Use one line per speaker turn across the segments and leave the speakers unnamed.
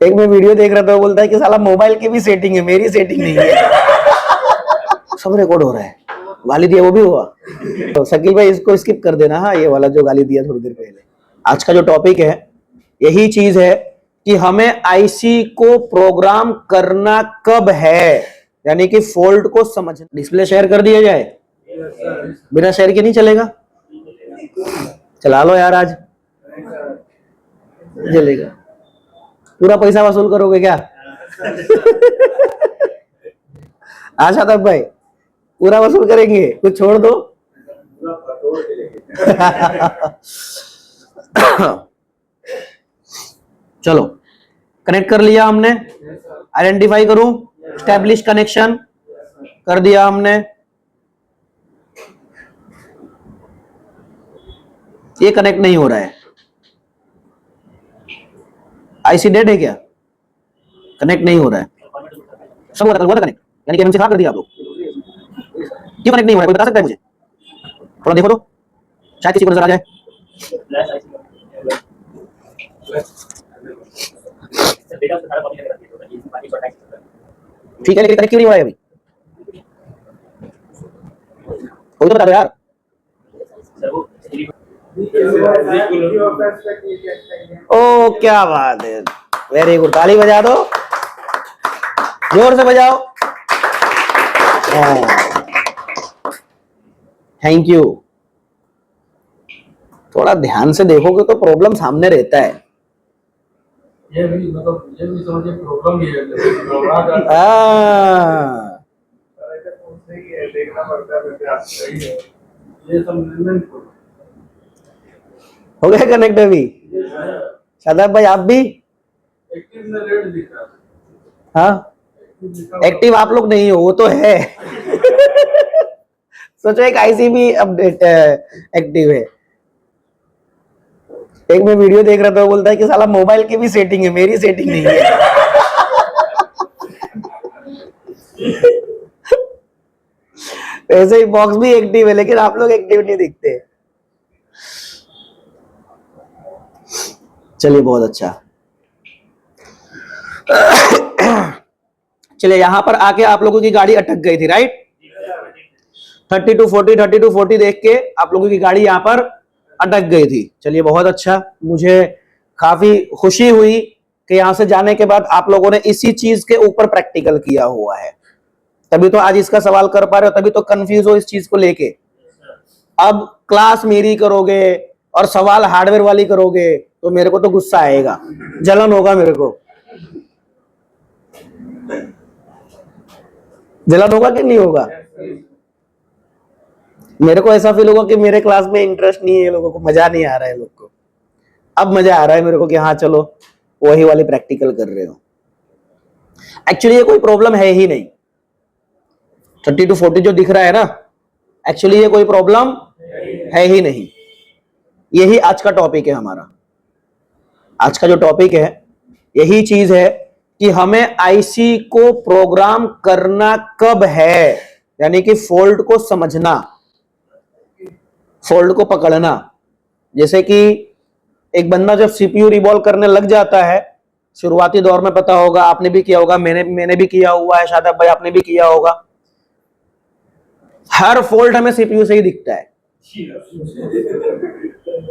एक मैं वीडियो देख रहा था, बोलता है कि साला मोबाइल की भी सेटिंग है, मेरी सेटिंग नहीं है। सब रिकॉर्ड हो रहा है। गाली दिया वो भी हुआ। तो शकील भाई इसको स्किप कर देना। हाँ, ये वाला जो गाली दिया थोड़ी देर पहले। आज का जो टॉपिक है यही चीज है कि हमें आईसी को प्रोग्राम करना कब है, यानी कि फॉल्ट को समझना। डिस्प्ले शेयर कर दिया जाए? बिना शेयर के नहीं चलेगा। चला लो यार, आज चलेगा। पूरा पैसा वसूल करोगे क्या? आशा तक भाई पूरा वसूल करेंगे, कुछ छोड़ दो। चलो, कनेक्ट कर लिया हमने। आइडेंटिफाई करूं, स्टैब्लिश कनेक्शन कर दिया हमने। ये कनेक्ट नहीं हो रहा है। आईसी डेड है क्या? कनेक्ट नहीं हो रहा है। सब हुआ था कनेक्ट, यानी कि एमएमसी खराब कर दिया आप लोग। क्यों कनेक्ट नहीं हो रहा है, कोई बता सकता है मुझे? थोड़ा देखो तो, शायद किसी को नजर आ जाए। ठीक है, लेकिन कनेक्ट क्यों नहीं हो रहा है अभी? कोई तो बता दो यार। ओ क्या बात है, वेरी गुड। ताली बजा दो, जोर से बजाओ। Thank you. थोड़ा ध्यान से देखोगे तो प्रॉब्लम सामने रहता है।
ये भी समझिए प्रॉब्लम ही है। देखना पड़ता है। ये सब
हो गया कनेक्ट अभी? शादाब भाई आप भी?
एक्टिव में रेड दिख रहा है।
हाँ, एक्टिव आप लोग नहीं हो, वो तो है। सोचो एक आईसी भी अपडेट एक्टिव है। एक मैं वीडियो देख रहा था, बोलता है कि साला मोबाइल की भी सेटिंग है, मेरी सेटिंग नहीं है। ऐसे ही बॉक्स भी एक्टिव है, लेकिन आप लोग एक्टिव नहीं दिखते। चलिए, बहुत अच्छा। चलिए, यहां पर आके आप लोगों की गाड़ी अटक गई थी, राइट? 3240 देख के आप लोगों की गाड़ी यहां पर अटक गई थी। चलिए, बहुत अच्छा। मुझे काफी खुशी हुई कि यहां से जाने के बाद आप लोगों ने इसी चीज के ऊपर प्रैक्टिकल किया हुआ है, तभी तो आज इसका सवाल कर पा रहे हो, तभी तो कंफ्यूज हो इस चीज को लेके। अब क्लास मेरी करोगे और सवाल हार्डवेयर वाली करोगे तो मेरे को तो गुस्सा आएगा, जलन होगा मेरे को। जलन होगा कि नहीं होगा? मेरे को ऐसा फील होगा कि मेरे क्लास में इंटरेस्ट नहीं है, लोगों को मजा नहीं आ रहा है। लोग को अब मजा आ रहा है मेरे को कि हाँ चलो वही वाली प्रैक्टिकल कर रहे हो। एक्चुअली ये कोई प्रॉब्लम है ही नहीं। 3240 जो दिख रहा है ना, एक्चुअली ये कोई प्रॉब्लम है ही नहीं। यही आज का टॉपिक है हमारा। आज का जो टॉपिक है यही चीज है कि हमें आईसी को प्रोग्राम करना कब है, यानी कि फॉल्ट को समझना, फॉल्ट को पकड़ना। जैसे कि एक बंदा जब सीपीयू रिवॉल्व करने लग जाता है, शुरुआती दौर में, पता होगा, आपने भी किया होगा, मैंने भी किया हुआ है, शादाब भाई आपने भी किया होगा। हर फॉल्ट हमें सीपीयू से ही दिखता है।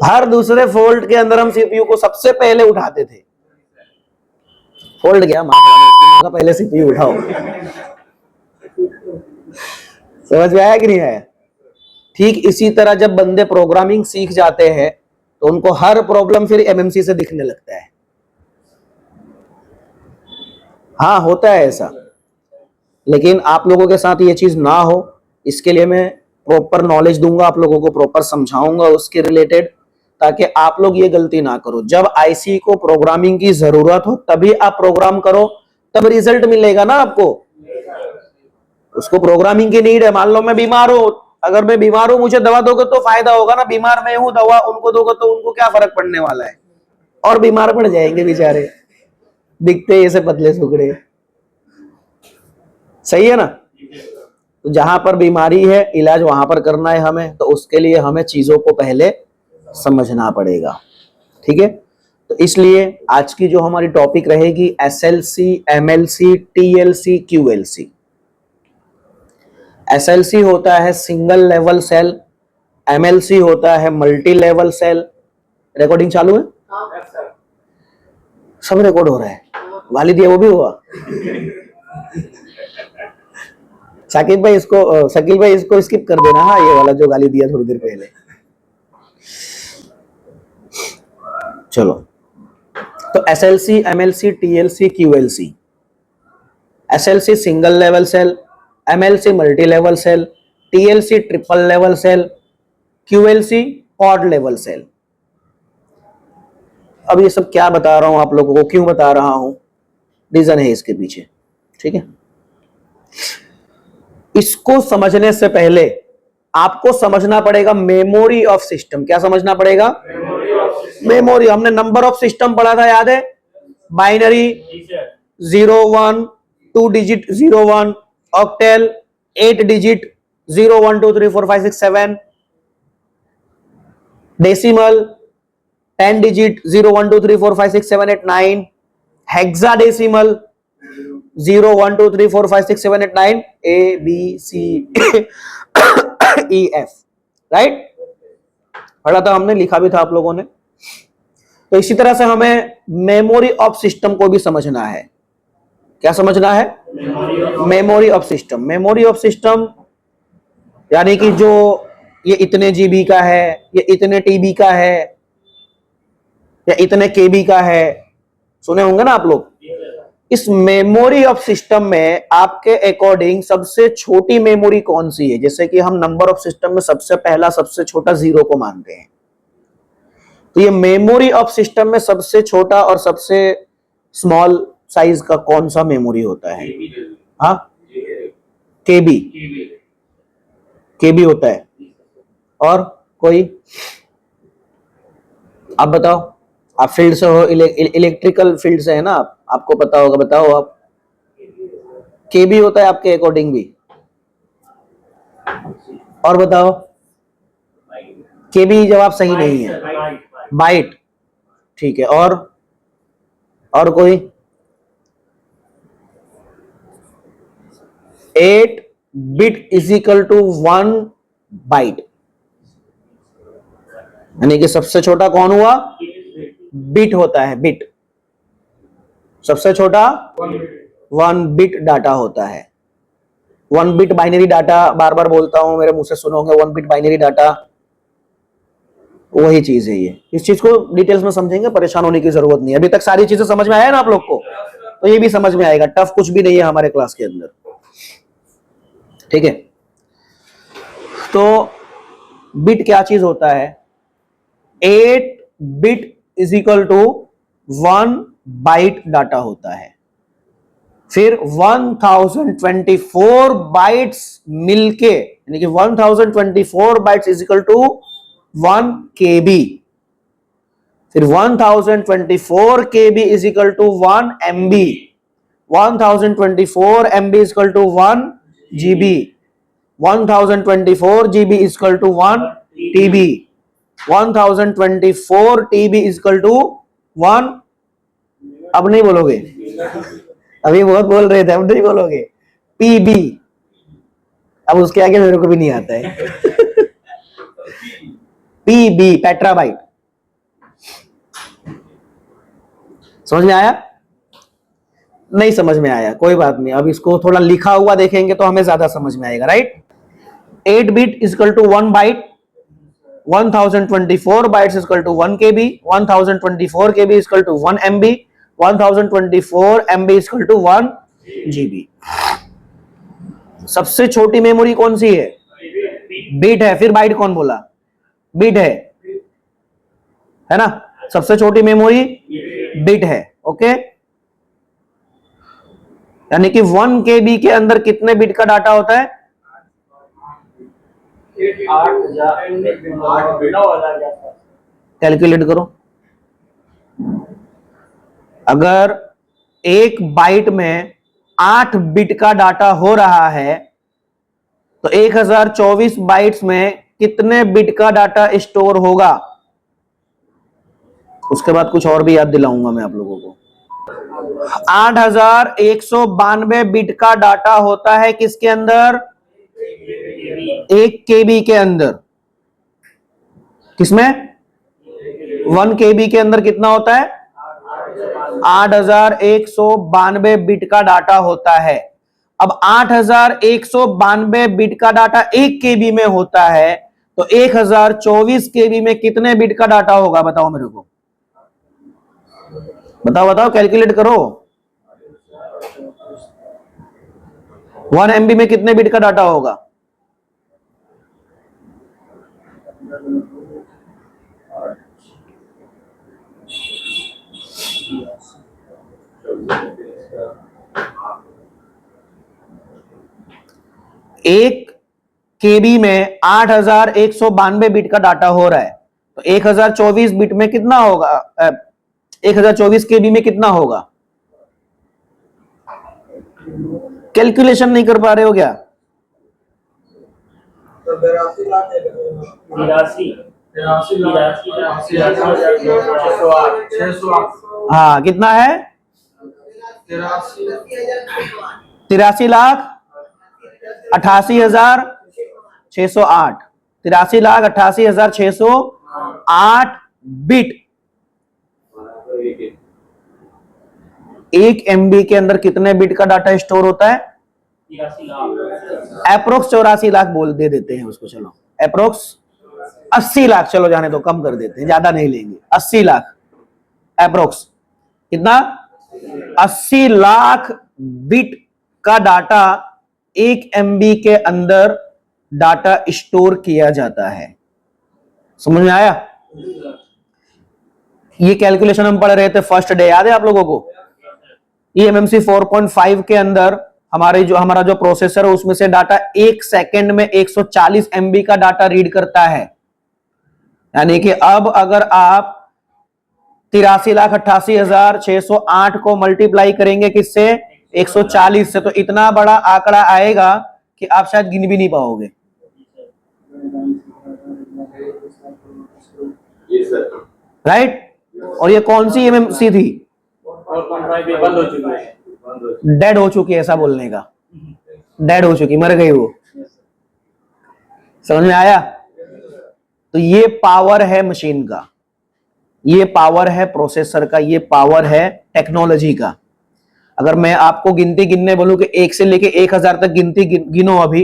हर दूसरे फॉल्ट के अंदर हम सीपीयू को सबसे पहले उठाते थे। फॉल्ट गया, मां का पहले सीपीयू उठाओ। समझ में आया कि नहीं आया? ठीक इसी तरह जब बंदे प्रोग्रामिंग सीख जाते हैं तो उनको हर प्रॉब्लम फिर एमएमसी से दिखने लगता है। हाँ, होता है ऐसा। लेकिन आप लोगों के साथ ये चीज ना हो, इसके लिए मैं प्रॉपर नॉलेज दूंगा, आप लोगों को प्रॉपर समझाऊंगा उसके रिलेटेड, ताकि आप लोग ये गलती ना करो। जब आईसी को प्रोग्रामिंग की जरूरत हो तभी आप प्रोग्राम करो, तब रिजल्ट मिलेगा ना आपको। उसको प्रोग्रामिंग की नीड है। मान लो मैं बीमार हूं, अगर मैं बीमार हूं, मुझे दवा दोगे तो फायदा होगा ना। बीमार मैं हूं, दवा उनको दोगे तो उनको क्या फर्क पड़ने वाला है? और बीमार पड़ जाएंगे बेचारे, दिखते ऐसे पतले सुकड़े। सही है ना? तो जहां पर बीमारी है, इलाज वहां पर करना है हमें, तो उसके लिए हमें चीजों को पहले समझना पड़ेगा। ठीक है? तो इसलिए आज की जो हमारी टॉपिक रहेगी SLC, MLC, TLC, QLC। SLC होता है सिंगल लेवल सेल, MLC होता है मल्टी लेवल सेल। रिकॉर्डिंग चालू है? सब रिकॉर्ड हो रहा है। गाली दिया वो भी हुआ। शकील भाई इसको स्किप कर देना। हाँ, ये वाला जो गाली दिया थोड़ी देर पहले। चलो, तो SLC, MLC, TLC, QLC। SLC single level cell, MLC multi level cell, TLC triple level cell, QLC quad level cell. अब ये सब क्या बता रहा हूं आप लोगों को, क्यों बता रहा हूं, रीजन है इसके पीछे, ठीक है। इसको समझने से पहले आपको समझना पड़ेगा मेमोरी ऑफ सिस्टम। क्या समझना पड़ेगा? मेमोरी। हमने नंबर ऑफ सिस्टम पढ़ा था, याद है? Binary 0 1, 2 digit 0 1, octal 8 digit 0 1 2 3 4 5 6 7, decimal 10 digit 0 1 2 3 4 5 6 7 8 9, hexadecimal 0 1 2 3 4 5 6 7 8 9, A B C E F, right? पढ़ा था हमने, लिखा भी था आप लोगों ने। तो इसी तरह से हमें मेमोरी ऑफ सिस्टम को भी समझना है। क्या समझना है? Memory of system. Memory of system यानी कि जो ये इतने जीबी का है, ये इतने टीबी का है, या इतने केबी का है, सुने होंगे ना आप लोग। इस मेमोरी ऑफ सिस्टम में आपके अकॉर्डिंग सबसे छोटी मेमोरी कौन सी है? जैसे कि हम नंबर ऑफ सिस्टम में सबसे पहला सबसे छोटा 0 को मानते हैं, तो ये मेमोरी ऑफ सिस्टम में सबसे छोटा और सबसे स्मॉल साइज का कौन सा मेमोरी होता है? हाँ, केबी। केबी होता है। और कोई? आप बताओ, आप फील्ड से हो, इलेक्ट्रिकल फील्ड से है ना आप, आपको पता होगा, बताओ आप। केबी होता है आपके अकॉर्डिंग भी? और बताओ। केबी जवाब सही नहीं है, बाइट, ठीक है। और कोई? 8 bit is equal to 1 byte, यानी कि सबसे छोटा कौन हुआ? बिट होता है, बिट। सबसे छोटा 1 बिट डाटा होता है। 1 बिट बाइनरी डाटा, बार बार बोलता हूं, मेरे मुंह से सुनोगे, 1 बिट बाइनरी डाटा वही चीज है ये। इस चीज को डिटेल्स में समझेंगे, परेशान होने की जरूरत नहीं है। अभी तक सारी चीजें समझ में आया ना आप लोग को, तो ये भी समझ में आएगा। टफ कुछ भी नहीं है हमारे क्लास के अंदर, ठीक है। तो बिट क्या चीज होता है? 8 bit is equal to 1 byte data होता है। फिर 1024 बाइट्स मिलके, यानी कि 1024 bytes is equal to 1 KB. फिर 1024 KB is equal to 1 MB. 1024 MB is equal to 1 GB. 1024 GB is equal to 1 TB. 1024 TB is equal to 1, अब नहीं बोलोगे, अभी बहुत बोल रहे थे, अब नहीं बोलोगे, पीबी। अब उसके आगे मेरे को भी नहीं आता है। पीबी, पेट्राबाइट। समझ में आया? नहीं समझ में आया, कोई बात नहीं। अब इसको थोड़ा लिखा हुआ देखेंगे तो हमें ज्यादा समझ में आएगा, right? 8 bit is equal to 1 byte. 1024 bytes is equal to 1 KB. 1024 KB is equal to 1 MB. 1024 MB is equal to 1 GB। सबसे छोटी मेमोरी कौन सी है? बिट है। फिर बाइट कौन बोला? बिट है ना? सबसे छोटी मेमोरी बिट है, ओके। यानी कि 1 KB के अंदर कितने बिट का डाटा होता है?
8,000
कैलकुलेट करो। अगर 1 बाइट में 8 बिट का डाटा हो रहा है तो 1024 बाइट्स में कितने बिट का डाटा स्टोर होगा? उसके बाद कुछ और भी याद दिलाऊंगा मैं आप लोगों को। 8192 बिट का डाटा होता है किसके अंदर? 1 KB के अंदर। किसमें? 1 KB के अंदर कितना होता है? 8192 बिट का डाटा होता है। अब 8192 बिट का डाटा 1 KB में होता है, तो 1024 KB में कितने बिट का डाटा होगा? बताओ मेरे को, बताओ बताओ, कैलकुलेट करो। 1 MB में कितने बिट का डाटा होगा? एक KB में 8192 बिट का डाटा हो रहा है, तो 1024 बिट में कितना होगा? 1024 KB में कितना होगा? कैलकुलेशन नहीं कर पा रहे हो क्या? हाँ, कितना है? 83,88,608। 83,88,608 बिट 1 MB के अंदर कितने बिट का डाटा स्टोर होता है? अप्रोक्स 84 लाख बोल दे देते हैं उसको, चलो अप्रोक्स 80 लाख, चलो जाने दो, कम कर देते हैं, ज्यादा नहीं लेंगे, 80 लाख अप्रोक्स। कितना? 80 लाख बिट का डाटा 1 MB के अंदर डाटा स्टोर किया जाता है। समझ में आया? ये कैलकुलेशन हम पढ़ रहे थे फर्स्ट डे, याद है आप लोगों को? eMMC 4.5 के अंदर हमारा जो प्रोसेसर है उसमें से डाटा 1 सेकंड में 140 MB का डाटा रीड करता है। यानी कि अब अगर आप 83,88,608 को मल्टीप्लाई करेंगे किससे? 140 से, तो इतना बड़ा आंकड़ा आएगा कि आप शायद गिन भी नहीं पाओगे। राइट? और ये कौन सी eMMC थी?
बंद हो चुकी है,
डेड हो चुकी है, ऐसा बोलने का, डेड हो चुकी, मर गई वो। समझ में आया? तो ये पावर है मशीन का, ये पावर है प्रोसेसर का, ये पावर है टेक्नोलॉजी का। अगर मैं आपको गिनती गिनने बोलूं कि 1 से लेके 1000 तक गिनती गिनो अभी,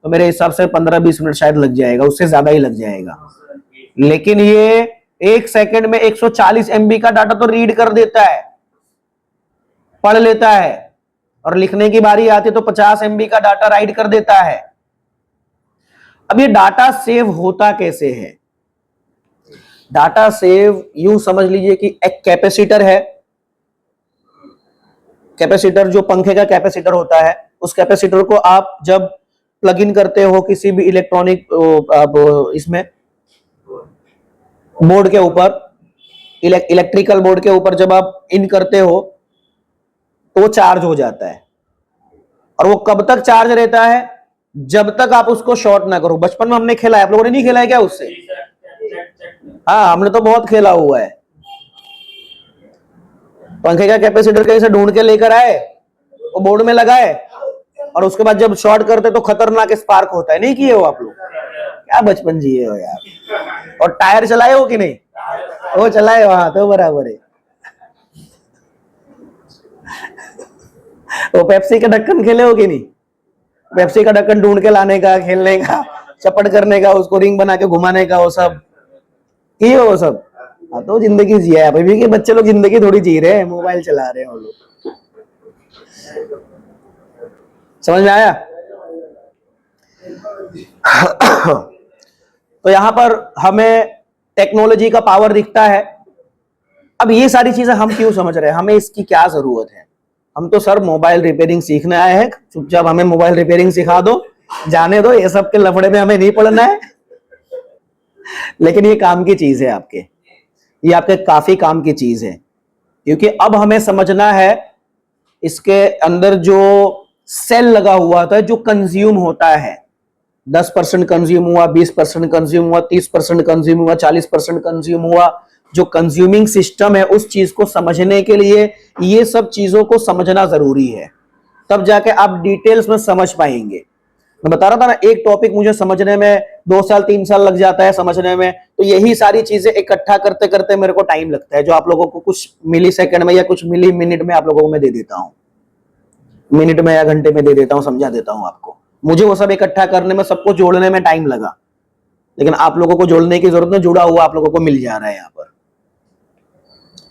तो मेरे हिसाब से 15-20 मिनट शायद लग जाएगा, उससे ज्यादा ही लग जाएगा। लेकिन ये 1 सेकंड में 140 MB का डाटा तो रीड कर देता है, पढ़ लेता है, और लिखने की बारी आती तो 50 MB का डाटा राइट कर देता है। अब ये डाटा सेव होता कैसे है? डाटा सेव यूं समझ लीजिए कि एक कैपेसिटर है, कैपेसिटर जो पंखे का कैपेसिटर होता है, उस कैपेसिटर को आप जब प्लग इन करते हो किसी भी इलेक्ट्रॉनिक इसमें बोर्ड के ऊपर, इलेक्ट्रिकल बोर्ड के ऊपर जब आप इन करते हो तो वो चार्ज हो जाता है। और वो कब तक चार्ज रहता है? जब तक आप उसको शॉर्ट ना करो। बचपन में हमने खेला है, आप लोगों ने नहीं खेला है क्या उससे? हाँ, हमने तो बहुत खेला हुआ है। पंखे का कैपेसिटर कहीं से ढूंढ के लेकर आए, वो बोर्ड में लगाए, और उसके बाद जब शॉर्ट करते तो खतरनाक स्पार्क होता है। नहीं किए हो आप लोग? क्या बचपन जिए हो यार। और टायर चलाए हो कि नहीं? वो चलाए हो, हाँ, तो बराबर है। वो पेप्सी का ढक्कन खेले हो कि नहीं? पेप्सी का ढक्कन ढूंढ के लाने का, खेलने का, चपट करने का, उसको रिंग बना के घुमाने का, वो सब किए हो वो सब? हाँ, तो जिंदगी जिया है। अभी के बच्चे लोग जिंदगी थोड़ी जी रहे हैं, मोबाइल चला रहे हैं वो लोग। समझ में आया? तो यहां पर हमें टेक्नोलॉजी का पावर दिखता है। अब ये सारी चीजें हम क्यों समझ रहे हैं? हमें इसकी क्या जरूरत है? हम तो सर मोबाइल रिपेयरिंग सीखने आए हैं, चुपचाप हमें मोबाइल रिपेयरिंग सिखा दो, जाने दो, ये सब के लफड़े में हमें नहीं पड़ना है। लेकिन ये काम की चीज है आपके, ये आपके काफी काम की चीज है, क्योंकि अब हमें समझना है इसके अंदर जो सेल लगा हुआ था, जो कंज्यूम होता है, 10% कंज्यूम हुआ, 20% कंज्यूम हुआ, 30% कंज्यूम हुआ, 40% कंज्यूम हुआ, जो कंज्यूमिंग सिस्टम है उस चीज को समझने के लिए ये सब चीजों को समझना जरूरी है, तब जाके आप डिटेल्स में समझ पाएंगे। मैं बता रहा था ना, एक टॉपिक मुझे समझने में 2 साल 3 साल लग जाता है समझने में, तो यही सारी चीजें इकट्ठा करते करते मेरे को टाइम लगता है, जो आप लोगों को कुछ मिली सेकंड में या कुछ मिली मिनट में आप लोगों को मैं दे देता हूं, मिनट में या घंटे में दे देता हूं, समझा देता हूं आपको। मुझे वो सब इकट्ठा करने में, सबको जोड़ने में टाइम लगा, लेकिन आप लोगों को जोड़ने की जरूरत नहीं, जुड़ा हुआ आप लोगों को मिल जा रहा है यहां पर।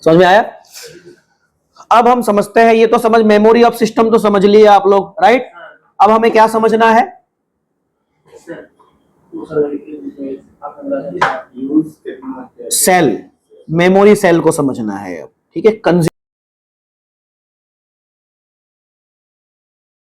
समझ में आया? अब हम समझते हैं, ये तो समझ, मेमोरी ऑफ सिस्टम तो समझ लिए आप लोग, राइट? अब हमें क्या समझना है? सेल, मेमोरी सेल को समझना है अब, ठीक है?